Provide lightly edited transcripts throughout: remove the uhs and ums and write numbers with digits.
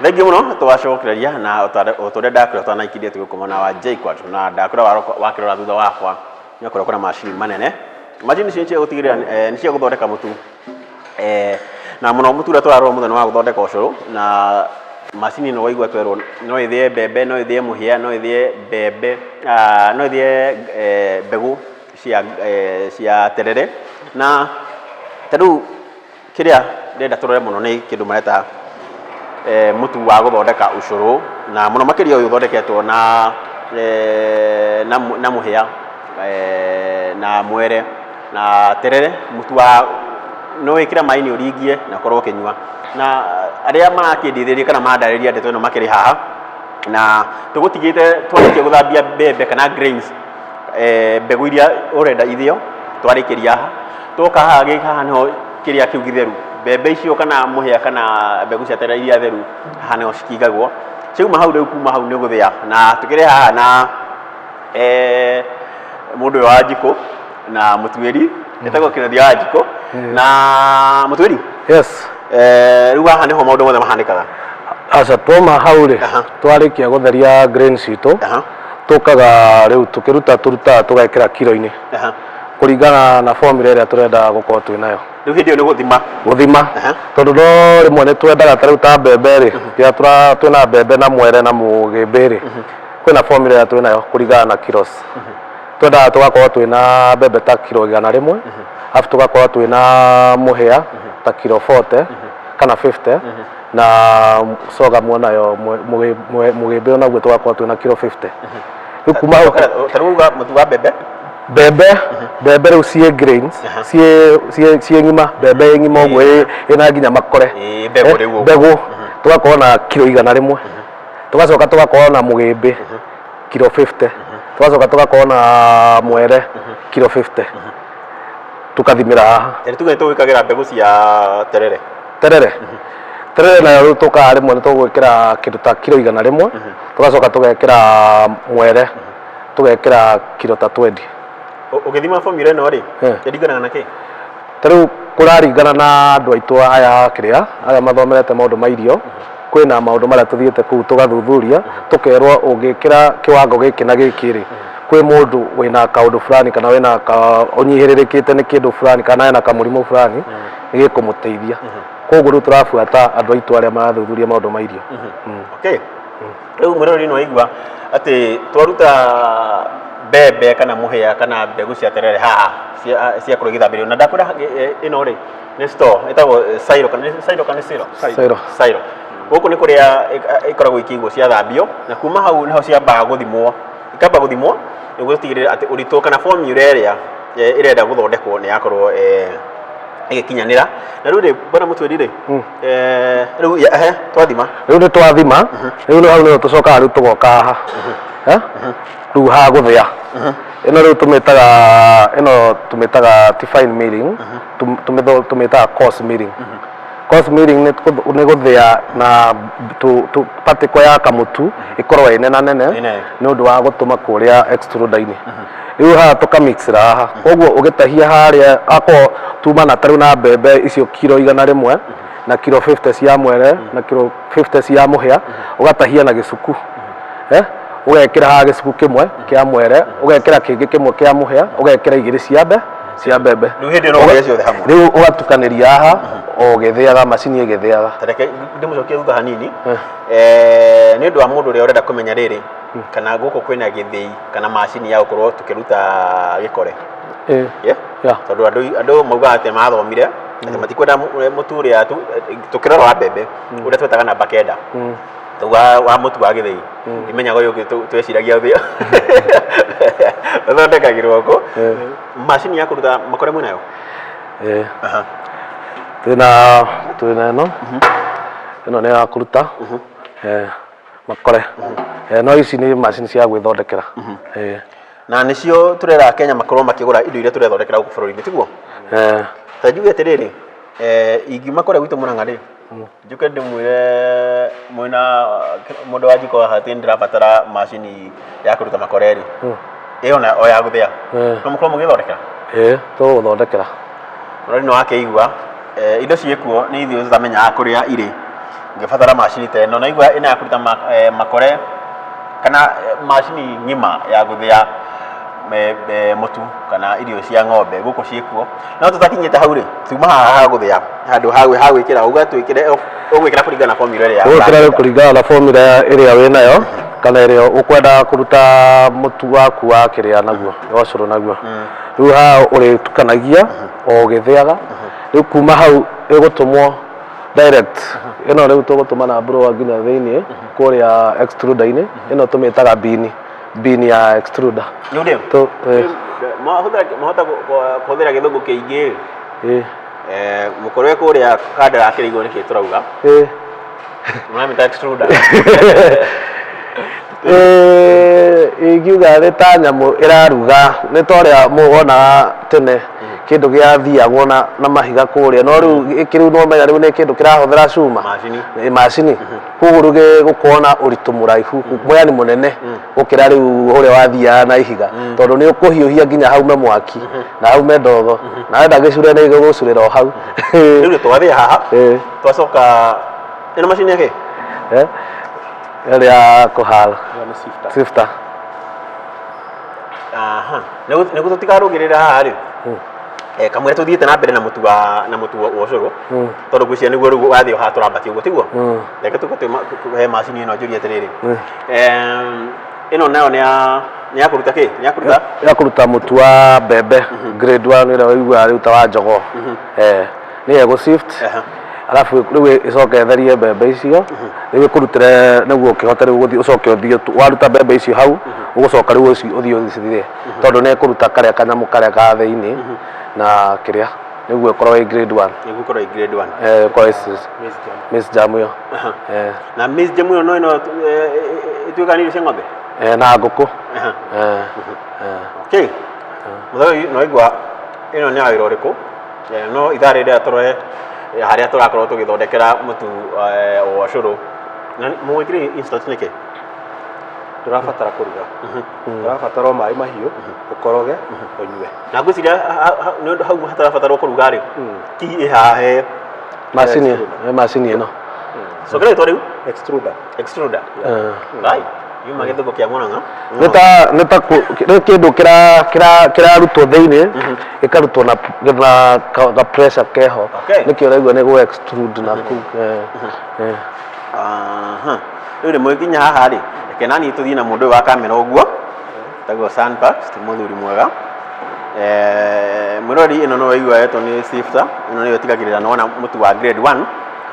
Thengi muno twacokereria na utore ndakura twanaikirie tugukomana wa JKUAT na ndakura wakirora thutha wakwa ni akora kuna machine manene machine cie gutigirira ni cia guthondeka mutu na muno mutu twararwo muthenya wa guthondeka ucuru na machine no waigua twerwo no ithie mbembe no ithie muhia no ithie mbembe no ithie mbegu cia terere na tadu kiria ndenda turore muno ni kindu mareta mutu wa guthondeka ucuru na muno makiria uyu thondeketwo na muhia na mwere na terere mutu wa no ikira maini uringie na korwo kinyua na aria marakindithiria kana mandariria ndeto ino makiri haha na tugutigite twarikia guthambia mbembe kana grains mbegu iria urenda ithio twarikiria haha toka haha no kiria kiugitheru mbembe icio kana muhia kana mbegu cia terere iria theru haha no cikigagwo ciuma hau riu kuma hau ni guthia na tukire haha na mundu wa Njiko na Mutuiri etagwo Kinathia wa Njiko na Mutuiri yes riu haha niho maundu mothe mahanikaga aca toma hau ri twarikia gutheria grains itu tukaga riu tukiruta tugekira kilo-ini kuringana na formula iria turenda gukorwo twinayo riu hindi ni guthima tondu no rimwe ni twendaga tariu ta mbembe ri ria twina mbembe na mwere na mugimbi ri kwina formula iria twinayo kuringana na kilos twendaga tugakorwo twina mbembe ta kilo 100 afu tugakorwo twina muhia ta kilo 40 kana 50 na soga nayo mugimbi onaguo tugakorwo twina kilo 50 riu kuma taruga mutu wa mbembe riu cie grains cie ngima mbembe ngima uguo ina nginya makore mbegu tugakorwo na kilo 100 tugacoka tugakorwo na mugimbi kilo 50 tugacoka tugakorwo na mwere kilo 50 tukathimira haha tuge tuwikagira mbegu cia terere nayo tukaga rimwe nitugwikira kindu ta kilo 100 tugacoka tugekira mwere tugekira kilo ta 20 ugithima formula ino ri yaringanaga na ki tariu kuraringana na andu aitu aya kiria aya mathomerete maundu ma irio kwina maundu maria tuthiete kuu tugathuthuria tukerwo ungikira kiwango giki na giki ri kwi mundu wina kaundu fulani kana wina unyihiririkite ni kindu fulani kana ena kamurimu fulani gikumuteithia koguo riu turafuata andu aitu aria marathuthuria maundu ma irio okay riu murori no igua ati twaruta mbembe kana muhia kana mbegu cia terere haha cia kurigithambirio na ndakwira ino ri ni store etagwo Sairo guku ni kuria ikoragwo ikigwo cia thambio na kuma hau niho ciambaga guthimwo ikamba guthimwo niguo tigirira ati uritu kana formula iria irenda guthondekwo ni yakorwo igikinyanira na riu ri bwana Mutuiri ri riu twathima riu ni twathima riu no hau no tucoka riu tugoka haha riu ha guthia ino riu tumitaga fine milling tumitaga coarse milling coarse milling ni guthia na patiko ya kamutu ikorwo ine ni undu wa gutuma kuria extruder-ini riu ha tukamixira haha koguo ugitahia haria ako tuma na tariu na mbembe icio kilo 100 na kilo 50 cia mwere na kilo 50 cia muhia ugatahia na gicuku ugekira ha gicuku kimwe kia mwere ugekira kingi kimwe kia muhia ugekira igiri cia mbembe riu hindi no ugire ciothe hamwe riu ugatukaniria haha ugithiaga macini igithiaga tareke ndimucokie thutha hanini ni undu wa mundu uria urenda kumenya riri kana guku kwina githii kana macini ya gukorwo tukiruta gikore tondu andu mauga ati mathomire ati matikwenda mutu uria tukirora wa mbembe uria twetaga namba 9 tuga wa mutu wa githii imenyaga uyu tweciragia thio thondekagirwo ko macini ya kuruta makore mwinayo twina ino ni ya kuruta makore no ici ni macini cia gwithondekera na nicio turera Kenya makorwo makigura indo iria turethondekera guku bururi-ini tiguo ta njuge atiriri ingiuma kore gwitu Murang'a ri njuke ndimwire mwina mundu wa Njiko hati ndirabatara macini ya kuruta makore ri iyo na oya guthia no mukorwo mugithondekera tuguthondekera rori no akeigua indo ciekuo ni ithuĩ tutamenyaga kuria iri ngefatara macini ta ĩno na igua ina ya kũruta makore kana macini ng'ima ya gũthĩa mũtu kana irio cia ng'ombe gũkũ ciĩkuo no tũtakinyĩte hau rĩ tuma haha gũthĩa handũ ha gwĩkĩra uga twĩkĩre ũgwĩkĩra kũringana na formula ĩrĩa ũgwĩkĩra kũringana na formula ĩrĩa wĩ nayo kana ĩrĩa ũkwenda kũruta mũtu waku wa kĩrĩa naguo ũcũrũ naguo rĩu haha ũrĩtukanagia o ũgĩthĩaga rĩu kuma hau ĩgũtũmwo direct ĩno rĩu tũgũtũma na blower nginya thĩinĩ kũrĩa extruder-inĩ ĩno tũmĩtaga bin ya extruder nĩũndũ mahota kũhũthĩra gĩthũngũ kĩingĩ mũkorwe kũrĩa kanda yakĩrĩigwo nĩkĩ tũrauga mũramĩta extruder ingiuga nĩ ta nyamũ ĩraruga nĩ torĩa mũwonaga tene kĩndũ gĩathiagwo na mahiga kũrĩa no rĩu kĩrĩu no menya rĩu nĩ kĩndũ kĩrahũthĩra cuma macini koguo rĩu gũkorwo na ũritũ mũraihu mwanya nĩ mũnene gũkĩra rĩu ũrĩa wathiaga na ihiga tondũ nĩ ũkũhiũhia nginya haume mwaki na haume ndogo na wenda gĩcure nĩ gĩgũcurĩra o hau rĩu twathĩa haha twacoka ĩno macini yake ĩrĩa kũhala sifter nĩguo tũtikarũgĩrĩra haha rĩ kamwĩra tũthiĩte na mbere na mũtu wa ũcũrũ tondũ gwĩcia nĩguo rĩu wathĩo haha tũrambatia ũguo tiguo reke tũhe macini ĩno njũrie atĩrĩrĩ ĩno nayo nĩ ya kũruta kĩ nĩ ya kũruta mũtu wa mbembe grade 1 ĩrĩa waiguaga rĩu ta wa njogoo nĩ egũ sift alafu rĩu ĩcoke etherie mbembe icio rĩu ĩkũrutĩre nĩguo ũkĩhote rĩu gũthiĩ ũcoke ũthiĩ waruta mbembe icio hau ũgũcoka rĩu ũthiĩ ũcithie tondũ nĩ ĩkũruta karĩa kanyamũ karĩa ka thĩinĩ na kĩrĩa nĩguo ĩkorwo ĩ grade 1 nĩguo ĩkorwo ĩ grade 1 ĩkorwo maize germ ĩyo na maize germ ĩyo no ĩno ĩtuĩkaga nĩ irio cia ng'ombe na ngũkũ okay mũthenya no igua ĩno nĩ ya wĩra ũrĩkũ no ithaa rĩrĩa tũroe harĩa tũrakorwo tũgĩthondekera mũtu wa ũcũrũ na mũgwĩkire instant nĩkĩ tũrabatara kũruga tũrabatara maĩ mahiũ ũkoroge ũnyue na ngwĩciria nĩ ũndũ hau hatarabatarwo kũruga rĩ kihi ĩhahe macini ĩno cokeretwo rĩu extruder yuma gĩthũngũ kĩa Mũrang'a nĩ ta kĩndũ kĩrarutwo thĩinĩ gĩkarutwo na ga pressure keho nĩkĩo ũraigua nĩ gũ extrude na rĩu rĩ mũgĩkinya haha rĩ reke nani tũthiĩ na mũndũ ũyũ wa kamera ũguo tagwo Sunpax ti mũthuri mwega mũrori ĩno no waigua yetwo nĩ sifter ĩno nĩyo ĩtigagĩrĩra nĩ wona mũtu wa grade 1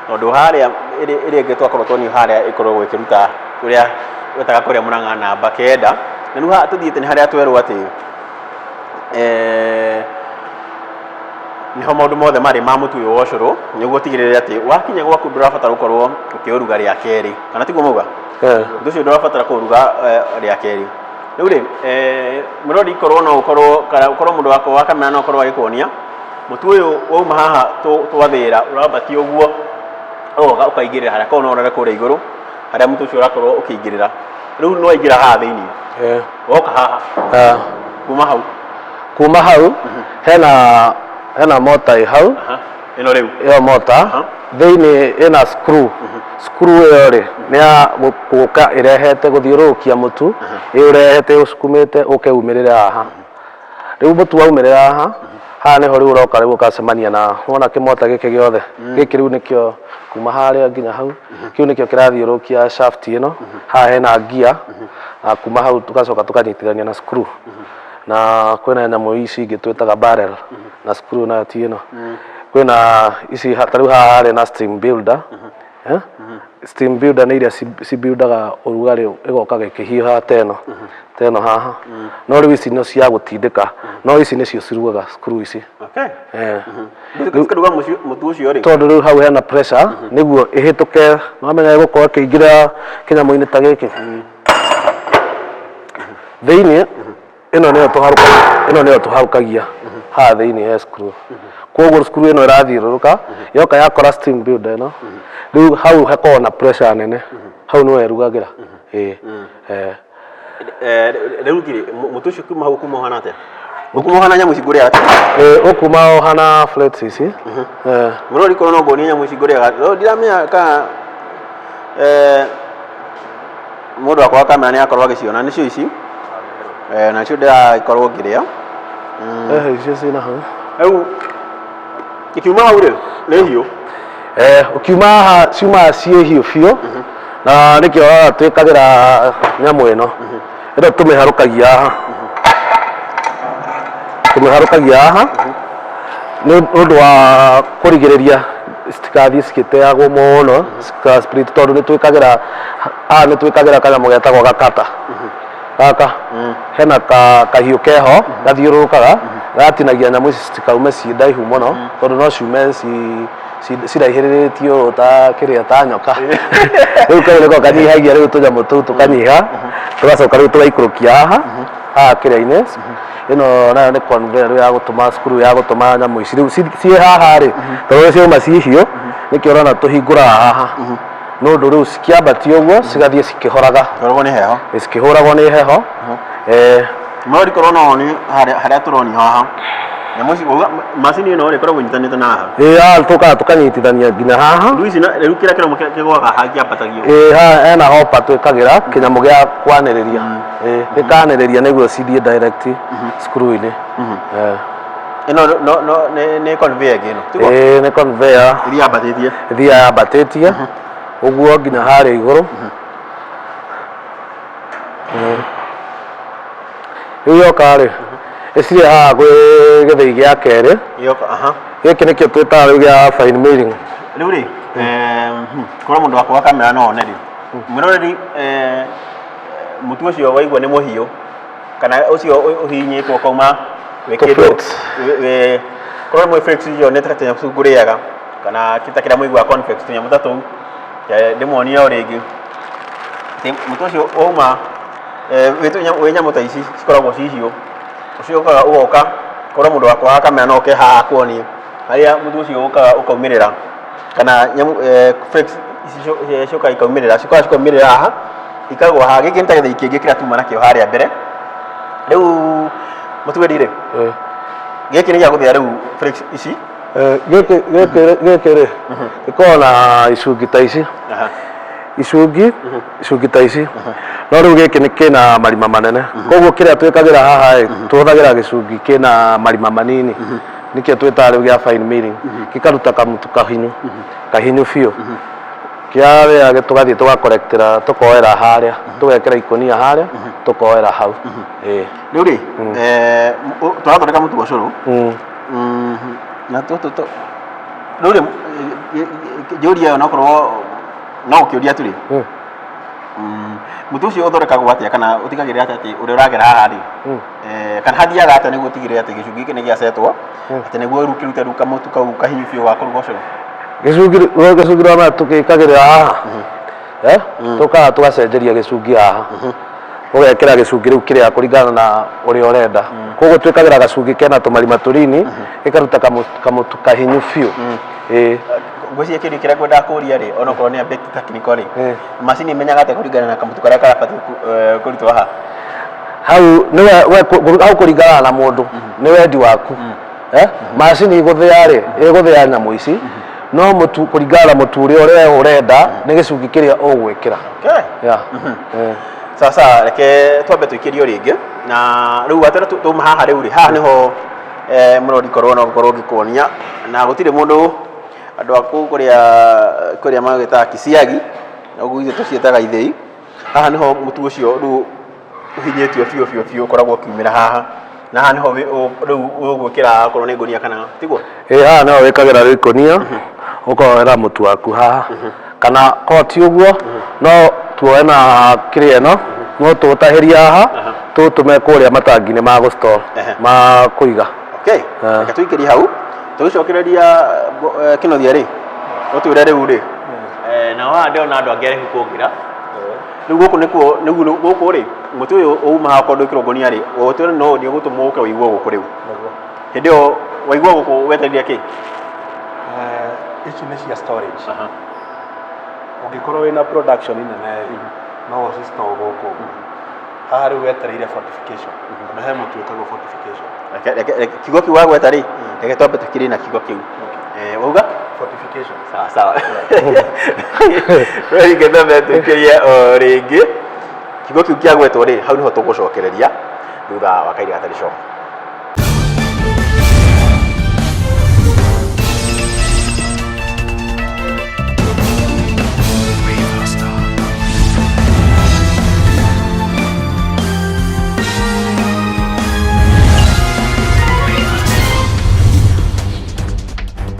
tondũ harĩa ĩrĩa ĩngĩ twakorwo toni harĩa ĩkoragwo ĩkĩruta ũrĩa wetaga kũrĩa Mũrang'a namba 9 na rĩu haha tũthiĩte nĩ harĩa twerwo atĩ nĩho maũndũ mothe marĩ ma mũtu ũyũ wa ũcũrũ nĩguo tigĩrĩre atĩ wakinya gwaku ndũrabatara gũkorwo ũkĩũruga rĩa kerĩ kana tiguo mauga ũndũ ũcio ndũrabatara kũruga rĩa kerĩ rĩu rĩ mũrori korwo no ũkorwo mũndũ wako wa kamera no ũkorwo agĩkuonia mũtu ũyũ wauma haha twathĩra ũrambatia ũguo ũkaingĩrĩra harĩa korwo no ũrore kũrĩa igũrũ harĩa mũtu ũcio ũrakorwo ũkĩingĩrĩra rĩu no aingĩra haha thĩinĩ woka haha kuma hau hena mota ĩ hau ĩno rĩu ĩyo mota thĩinĩ ĩna screw ĩyo rĩ nĩ ya gũka ĩrehete gũthiũrũrũkia mũtu ĩũrehete ũcukumĩte ũkeumĩrĩra haha rĩu mũtu waumĩrĩra haha nĩho rĩu ũroka rĩu ũkacemania na wona kĩmota gĩkĩ gĩothe gĩkĩ rĩu nĩkĩo kuma harĩa nginya hau kĩu nĩkĩo kĩrathiũrũkia shaft ĩno haha hena gear na kuma hau tũgacoka tũkanyitithania na screw na kwĩna nyamũ ici ingĩ twĩtaga barrel na screw nayo ti ĩno kwĩna ici tarĩu haha harĩ na steam builder steam builder nĩ iria cibuildaga ũrugarĩ ĩgoka gĩkĩhiũha teno haha no rĩu ici no cia gũtindĩka no ici nĩcio cirugaga screw ici tondũ rĩu hau hena pressure nĩguo ĩhĩtũke nomenya ĩgũkorwo ĩkĩingĩra kĩnyamũ-inĩ ta gĩkĩ thĩinĩ ĩno nĩyo tũharũkagia haha thĩinĩ he screw koguo screw ĩno ĩrathiũrũrũka yoka yakora steam builder ĩno rĩu hau hakoragwo na pressure nene hau nĩwe ĩrugagĩra rĩu kiri mũtu ũcio kuma hau kuma ũhana atĩa ũkuma ũhana nyamũ ici ngũrĩaga ũkuma ũhana flakes ici mũrori korwo no nguonie nyamũ ici ngũrĩaga ndiramenya kana mundu akwa kamera ni akorwo agiciona nicio ici na cio ndirakorwo ngiria icio cina hau au ikiuma hau ri ni hiu ukiuma haha ciumaga ciĩ hiũ biũ na nĩkĩo twĩkagĩra nyamũ ĩno ĩno tũmĩharũkagia haha nĩ ũndũ wa kũrigĩrĩria citigathiĩ cigĩteagwo mũno spirit, tondũ nĩ twĩkagĩra kanyamũ getagwo gakata gaka hena kahiũ keho gathiũrũrũkaga gatinagia nyamũ ici citikaume ciĩ ndaihu mũno, tondũ no ciume ciraihĩrĩrĩtio ta kĩrĩa ta nyoka rĩu kau nĩko kanyihagia rĩu tũnyamũ tũu tũkanyiha tũgacoka rĩu tũgaikũrũkia haha kĩrĩa-inĩ. Ĩno nayo nĩ conveyor ya gũtũma screw ya gũtũma nyamũ ici rĩu ciĩ haha rĩ, tondũ ciauma ciĩ hiũ nĩkĩo ũrona tũhingũraga haha nĩ ũndũ rĩu cikĩambatio ũguo cigathiĩ cikĩhoraga cikĩhũragwo nĩ heho. Mari korona oni harĩa tũronia haha nyamũ ici macini ĩno ĩkoragwo inyitanĩte na haha haha tũkaga tũkanyitithania nginya haha rĩu kĩrĩa kĩrũmũ kĩgwaga haha kĩambatagio haha hena hopa twĩkagĩra kĩnyamũ gĩa kwanĩrĩria gĩkanĩrĩria nĩguo cithiĩ direct screw-inĩ. Ĩno nĩ conveyor ĩno nĩ conveyor ĩthiaga yambatĩtie ũguo nginya harĩa igũrũ. Rĩu yoka rĩ ĩcirĩ haha gwĩ gĩthĩi gĩa kerĩ gĩkĩ nĩkĩo twĩtaga rĩu gĩa fine milling. Rĩu rĩ korwo mũndũ wakwa kamera no one rĩ mũroreri mũtu ũcio waigua nĩ mũhiũ kana ũcio ũhihinyĩtwo kauma wĩkĩtwo korwo mwe flakes icio nĩ ta tũnyamũ tũu ngũrĩaga kana kĩrĩa mũigua cornflakes tũnyamũ ta tũu ndĩmuonie o rĩngĩ mũtu ũcio wauma wĩ nyamũ ta ici cikoragwo ci hiũ ũcio ũkaga ũgoka korwo mũndũ wakwa kamera no oke haha akuonie harĩa mũtu ũcio ũkaga ũkaumĩrĩra kana nyamũ flakes cioka ikaumĩrĩra haha ikagwo haha. Gĩkĩ nĩ ta gĩthĩi kĩngĩ kĩrĩa tuma nakĩo harĩa mbere. Rĩu mũtuĩri rĩ gĩkĩ nĩ gĩa gũthĩa rĩu flakes ici gĩkĩ rĩ gĩkoragwo na icungi ta ici icungi ta ici no rĩu gĩkĩ nĩ kĩna marima manene koguo kĩrĩa twĩkagĩra haha tũhũthagĩra gĩcungi kĩna marima manini nĩkĩo twĩtaga rĩu gĩa fine milling gĩkaruta kamũtu kahinyu biũ kĩarĩa tũgathiĩ tũgakorektĩra tũkoera harĩa tũgekĩra ikũnia harĩa tũkoera hau. Rĩu rĩ tũrathondeka mũtu wa ũcũrũ na rĩu rĩ njũria ĩyo nokorwo no ũkĩũria tu rĩ mũtu ũcio ũthondekagwo atĩa kana ũtigagĩrĩra atĩ ũrĩa ũragera haha rĩ kana hathiaga atĩa nĩguo ũtigĩrĩre atĩ gĩcungi gĩkĩ nĩ gĩacetwo atĩ nĩguo kĩrute rĩu kamũtu kau kahinyu biũ ga kũruga ũcũrũ. Gĩcungi rwa tũgĩkagĩrĩra haha tũkaga tũgacenjeria gĩcungi haha ũgekĩra gĩcungi rĩu kĩrĩa kũringana na ũrĩa ũrenda. Koguo twĩkagĩra gacungi kena tũmarima tũnini gĩkaruta kamũtu kahinyu biũ. Ngwĩciria kĩndũ kĩrĩa ngwendaga kũria rĩ onokorwo nĩ a bit technical rĩ macini imenyaga atĩa kũringana na kamũtu karĩa karabatiĩ kũrutwo haha. Hau kũringana na mũndũ nĩ wendi waku. Macini gũthĩa rĩ ĩgũthĩa nyamũ ici no mũtu kũringana na mũtu ũrĩa ũrenda nĩ gĩcungi kĩrĩa ũgwĩkĩra. Sasa reke twambe tũikĩrio rĩngĩ na rĩu atĩ tũma haha rĩu rĩ haha nĩho mũrori korwo no gũkorwo ngĩkuonia na gũtirĩ mũndũ andũ aku kũrĩa magĩtaga kisiagi ũguo ithuĩ tũciĩtaga ithĩi. Haha nĩho mũtu ũcio rĩu ũhinyĩtio biũ ũkoragwo ũkiumĩra haha na haha nĩho rĩu ũgwĩkĩra okorwo nĩ ngũnia kana tiguo. Haha nĩho wĩkagĩra rĩu ikũnia ũkoera mũtu waku haha kana koti ũguo no tuoe na kĩrĩa ĩno no tũtahĩria haha tũtũme kũrĩa matangi-inĩ ma gũstore ma kũiga. Reke tũikĩrie hau tũgĩcokereria kĩnothia rĩ ũtwĩre rĩu rĩ nao haha ndĩrona andũ angĩ arehu kũngĩra rĩu gũkũ nĩguo gũkũ rĩ mũtu ũyũ ũuma haha ũkorwo ndwĩkĩrwo ngũnia rĩ ũtwĩre no nĩ ũgũtũmwo ũke wĩiguo gũkũ rĩu hĩndĩ ĩyo waiguo gũkũ wetereire kĩ? Ici nĩ cia storage. Ũngĩkorwo wĩna production nene no ũci store gũkũ haha rĩu wetereire fortification na he mũtu wĩtagwo fortification. Kiugo kiu wagweta rĩ reke twambe tũkĩrie na kiugo kĩu wauga fortification. Sawa sawa. Rĩu ngĩthome tũkĩrie rĩngĩ kiugo kĩu kĩagwetwo rĩ hau niho tũgũcokereria thutha wa kairĩ gatarĩ coho.